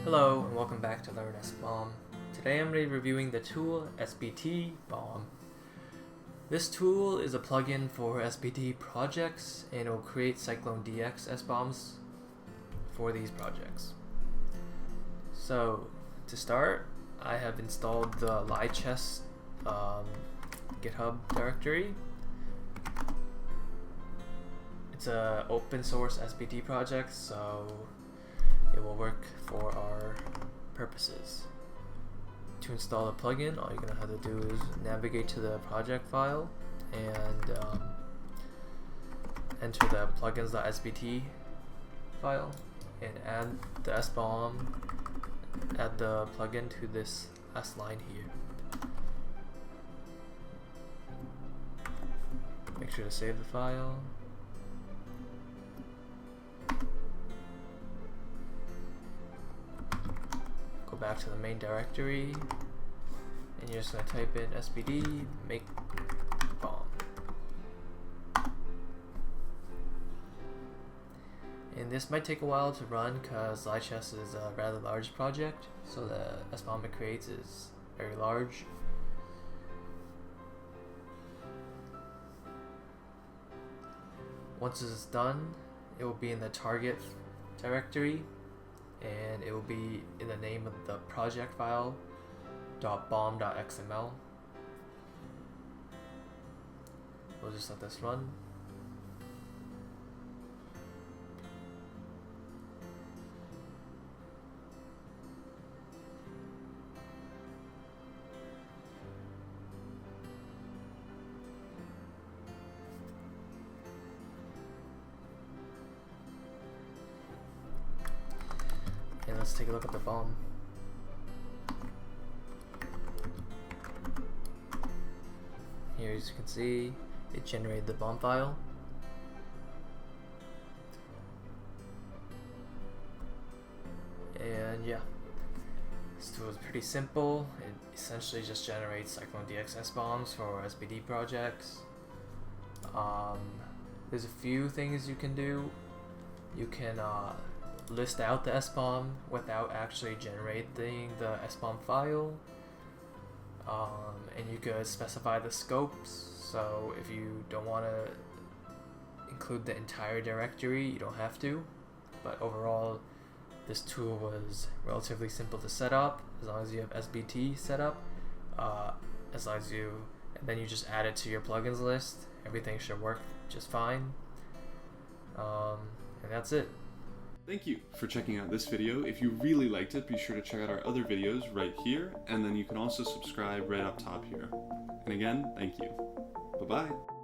Hello and welcome back to LearnSBOM. Today I'm going to be reviewing the tool Sbt-bom. This tool is a plugin for SBT projects and it will create CycloneDX SBOMs for these projects. So to start, I have installed the LearnSBOM GitHub directory. It's an open source SBT project, so it will work for our purposes. To install the plugin, all you're going to have to do is navigate to the project file and enter the plugins.sbt file and add the SBOM, add the plugin to this last line here. Make sure to save the file. Go back to the main directory and you're just going to type in SBT make bomb. And this might take a while to run because LearnSBOM is a rather large project, so the SBOM it creates is very large. Once it's done, it will be in the target directory and it will be in the name of the project file .bom.xml. We'll just let this run. And let's take a look at the BOM. Here, as you can see, it generated the BOM file. And yeah, this tool is pretty simple. It essentially just generates CycloneDX SBOMs for SBT projects. There's a few things you can do. You can list out the SBOM without actually generating the SBOM file, and you could specify the scopes. So if you don't want to include the entire directory, you don't have to, but overall this tool was relatively simple to set up as long as you have SBT set up, and then you just add it to your plugins list. Everything should work just fine, and that's it. Thank you for checking out this video. If you really liked it, be sure to check out our other videos right here, and then you can also subscribe right up top here. And again, thank you. Bye-bye.